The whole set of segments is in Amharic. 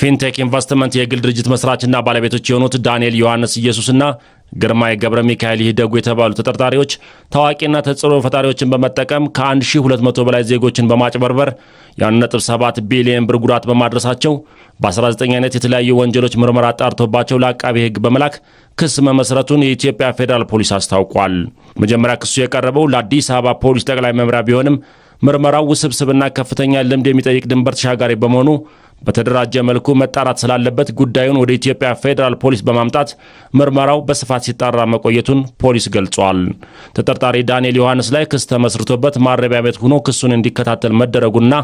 የፊንቴክ ኢንቨስትመንት የግል ድርጅት መስራችና ባለቤቶች የሆኑት ዳንኤል ዮሐንስ ኢየሱስና ግርማይ ገብረ ሚካኤል ይደጉ የተባሉ ተጠርጣሪዎች ታዋቂና ተጽዕኖ ፈጣሪዎችን በመጠቀም ከ1200 በላይ ዜጎችን በማጭበርበር የ1.7 ቢሊዮን ብር ጉዳት በማድረሳቸው በ19 አይነት የተለያዩ ወንጀሎች ምርመራ አጣርቶባቸው ለአቃቤ ሕግ በመላክ ክስ መመስረቱን የኢትዮጵያ ፌዴራል ፖሊስ አስታውቋል። መጀመሪያ ክሱ የቀረበው ለአዲስ አበባ ፖሊስ ጠቅላይ መምሪያ ቢሆንም ምርመራው ውስብስብና ከፍተኛ ልምድ የሚጠይቅ ድንበር ተሻጋሪ በመሆኑ በተደራጀ መልኩ መጣራት ስላለበት ጉዳዩን ወደ ኢትዮጵያ ፌዴራል ፖሊስ በማምጣት ምርመራው በስፋት ሲጣራ መቆየቱን ፖሊስ ገልጿል። ተጠርጣሪ ዳንኤል ዮሐንስ ላይ ክስ ተመስርቶበት ማረሚያ ቤት ሆኖ ክሱን እንዲከታተል መደረጉና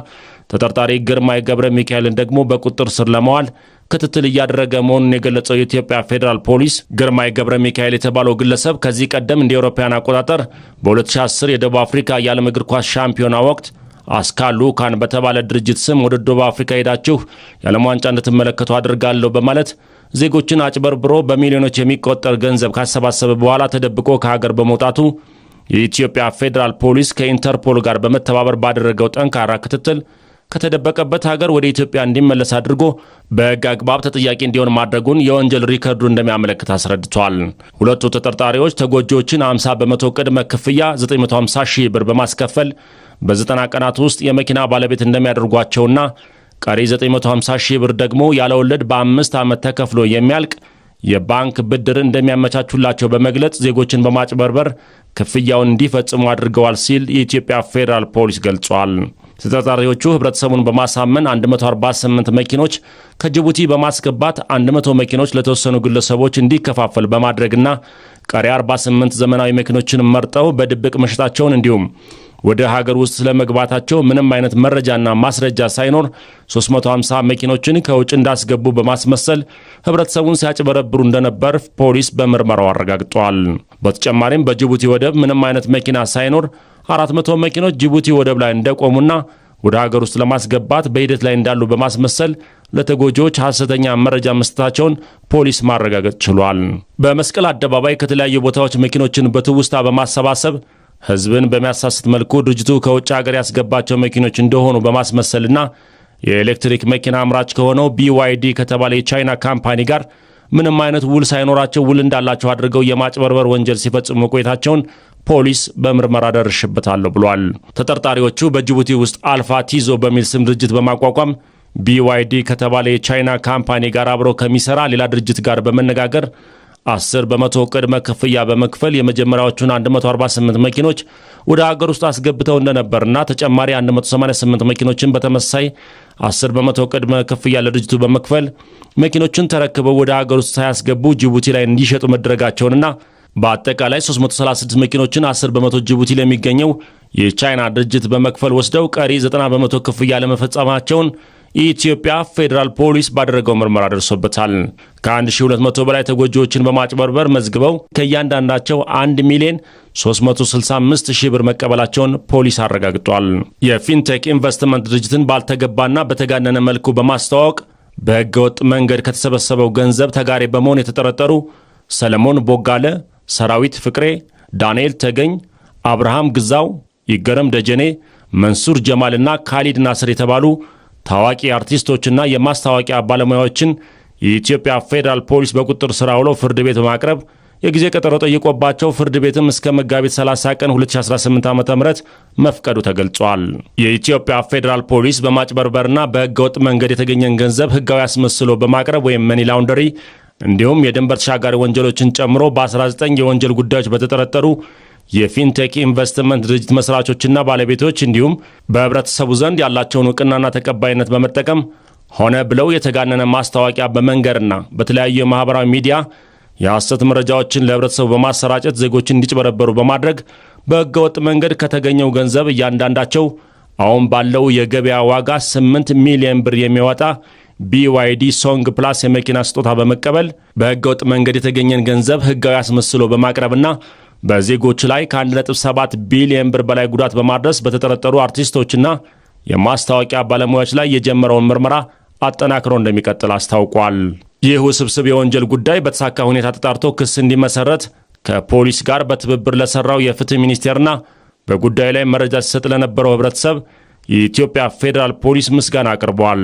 ተጠርጣሪ ግርማይ ገብረ ሚካኤልን ደግሞ በቁጥጥር ስር ለማዋል ክትትል እያደረገ መሆኑን የገለጸው የኢትዮጵያ ፌዴራል ፖሊስ ግርማይ ገብረ ሚካኤል የተባለው ግለሰብ ከዚህ ቀደም እንደ አውሮፓውያን አቆጣጠር በ2010 የደቡብ አፍሪካ የዓለም እግር ኳስ ሻምፒዮና ወቅት አስካሉ ካን በተባለ ድርጅት ስም ወደ ደቡብ አፍሪካ ሄዳችሁ የዓለም ዋንጫ እንድትመለከቱ አድርጋለሁ በማለት ዜጎችን አጭበርብሮ በሚሊዮኖች የሚቆጠር ገንዘብ ካሰባሰበ በኋላ ተደብቆ ከሀገር በመውጣቱ የኢትዮጵያ ፌዴራል ፖሊስ ከኢንተርፖል ጋር በመተባበር ባደረገው ጠንካራ ክትትል ከተደበቀበት ሀገር ወደ ኢትዮጵያ እንዲመለስ አድርጎ በሕግ አግባብ ተጠያቂ እንዲሆን ማድረጉን የወንጀል ሪከርዱ እንደሚያመለክት አስረድቷል። ሁለቱ ተጠርጣሪዎች ተጎጂዎችን 50 በመቶ ቅድመ ክፍያ 950 ሺህ ብር በማስከፈል በ90 ቀናት ውስጥ የመኪና ባለቤት እንደሚያደርጓቸውና ቀሪ 950 ሺህ ብር ደግሞ ያለ ወለድ በ5 ዓመት ተከፍሎ የሚያልቅ የባንክ ብድር እንደሚያመቻቹላቸው በመግለጽ ዜጎችን በማጭበርበር ክፍያውን እንዲፈጽሙ አድርገዋል ሲል የኢትዮጵያ ፌዴራል ፖሊስ ገልጿል። ተጠርጣሪዎቹ ህብረተሰቡን በማሳመን 148 መኪኖች ከጅቡቲ በማስገባት 100 መኪኖች ለተወሰኑ ግለሰቦች እንዲከፋፈል በማድረግና ቀሪ 48 ዘመናዊ መኪኖችን መርጠው በድብቅ መሸጣቸውን እንዲሁም ወደ ሀገር ውስጥ ስለመግባታቸው ምንም አይነት መረጃና ማስረጃ ሳይኖር 350 መኪኖችን ከውጭ እንዳስገቡ በማስመሰል ህብረተሰቡን ሲያጭበረብሩ እንደነበር ፖሊስ በምርመራው አረጋግጧል። በተጨማሪም በጅቡቲ ወደብ ምንም አይነት መኪና ሳይኖር 400 መኪኖች ጅቡቲ ወደብ ላይ እንደቆሙና ወደ ሀገር ውስጥ ለማስገባት በሂደት ላይ እንዳሉ በማስመሰል ለተጎጂዎች ሐሰተኛ መረጃ መስጠታቸውን ፖሊስ ማረጋገጥ ችሏል። በመስቀል አደባባይ ከተለያዩ ቦታዎች መኪኖችን በትውስታ በማሰባሰብ ህዝብን በሚያሳስት መልኩ ድርጅቱ ከውጭ ሀገር ያስገባቸው መኪኖች እንደሆኑ በማስመሰልና የኤሌክትሪክ መኪና አምራች ከሆነው BYD ከተባለ የቻይና ካምፓኒ ጋር ምንም አይነት ውል ሳይኖራቸው ውል እንዳላቸው አድርገው የማጭበርበር ወንጀል ሲፈጽሙ መቆየታቸውን ፖሊስ በምርመራ ደርሽበታለሁ ብሏል። ተጠርጣሪዎቹ በጅቡቲ ውስጥ አልፋ ቲዞ በሚል ስም ድርጅት በማቋቋም BYD ከተባለ የቻይና ካምፓኒ ጋር አብረው ከሚሰራ ሌላ ድርጅት ጋር በመነጋገር 10 በመቶ ቅድመ ክፍያ በመክፈል የመጀመሪያዎቹን 148 መኪኖች ወደ ሀገር ውስጥ አስገብተው እንደነበርና ተጨማሪ 188 መኪኖችን በተመሳሳይ 10 በመቶ ቅድመ ክፍያ ለድርጅቱ በመክፈል መኪኖችን ተረክበው ወደ ሀገር ውስጥ ሳያስገቡ ጅቡቲ ላይ እንዲሸጡ መደረጋቸውንና በአጠቃላይ 336 መኪኖችን 10 በመቶ ጅቡቲ ለሚገኘው የቻይና ድርጅት በመክፈል ወስደው ቀሪ 90 በመቶ ክፍያ ለመፈጸማቸውን የኢትዮጵያ ፌዴራል ፖሊስ ባደረገው ምርመራ ደርሶበታል። ከ1200 በላይ ተጎጂዎችን በማጭበርበር መዝግበው ከእያንዳንዳቸው 1 ሚሊዮን 365 ሺህ ብር መቀበላቸውን ፖሊስ አረጋግጧል። የፊንቴክ ኢንቨስትመንት ድርጅትን ባልተገባና በተጋነነ መልኩ በማስተዋወቅ በሕገወጥ መንገድ ከተሰበሰበው ገንዘብ ተጋሪ በመሆን የተጠረጠሩ ሰለሞን ቦጋለ፣ ሰራዊት ፍቅሬ፣ ዳንኤል ተገኝ፣ አብርሃም ግዛው፣ ይገረም ደጀኔ፣ መንሱር ጀማልና ካሊድ ናስር የተባሉ ታዋቂ አርቲስቶችና የማስታወቂያ ባለሙያዎችን የኢትዮጵያ ፌዴራል ፖሊስ በቁጥጥር ስር አውሎ ፍርድ ቤት በማቅረብ የጊዜ ቀጠሮ ጠይቆባቸው ፍርድ ቤትም እስከ መጋቢት 30 ቀን 2018 ዓ.ም መፍቀዱ ተገልጿል። የኢትዮጵያ ፌዴራል ፖሊስ በማጭበርበርና በህገወጥ መንገድ የተገኘን ገንዘብ ህጋዊ አስመስሎ በማቅረብ ወይም መኒ ላውንደሪ እንዲሁም የድንበር ተሻጋሪ ወንጀሎችን ጨምሮ በ19 የወንጀል ጉዳዮች በተጠረጠሩ የፊንቴክ ኢንቨስትመንት ድርጅት መስራቾችና ባለቤቶች እንዲሁም በህብረተሰቡ ዘንድ ያላቸውን እውቅናና ተቀባይነት በመጠቀም ሆነ ብለው የተጋነነ ማስታወቂያ በመንገርና በተለያዩ የማህበራዊ ሚዲያ የሐሰት መረጃዎችን ለህብረተሰቡ በማሰራጨት ዜጎችን እንዲጭበረበሩ በማድረግ በህገወጥ መንገድ ከተገኘው ገንዘብ እያንዳንዳቸው አሁን ባለው የገበያ ዋጋ 8 ሚሊዮን ብር የሚያወጣ BYD ሶንግ ፕላስ የመኪና ስጦታ በመቀበል በህገወጥ መንገድ የተገኘን ገንዘብ ህጋዊ አስመስሎ በማቅረብና በዜጎች ላይ ከ1.7 ቢሊዮን ብር በላይ ጉዳት በማድረስ በተጠረጠሩ አርቲስቶችና የማስታወቂያ ባለሙያዎች ላይ የጀመረውን ምርመራ አጠናክሮ እንደሚቀጥል አስታውቋል። ይህ ውስብስብ የወንጀል ጉዳይ በተሳካ ሁኔታ ተጣርቶ ክስ እንዲመሰረት ከፖሊስ ጋር በትብብር ለሰራው የፍትህ ሚኒስቴርና በጉዳዩ ላይ መረጃ ሲሰጥ ለነበረው ህብረተሰብ የኢትዮጵያ ፌዴራል ፖሊስ ምስጋና አቅርቧል።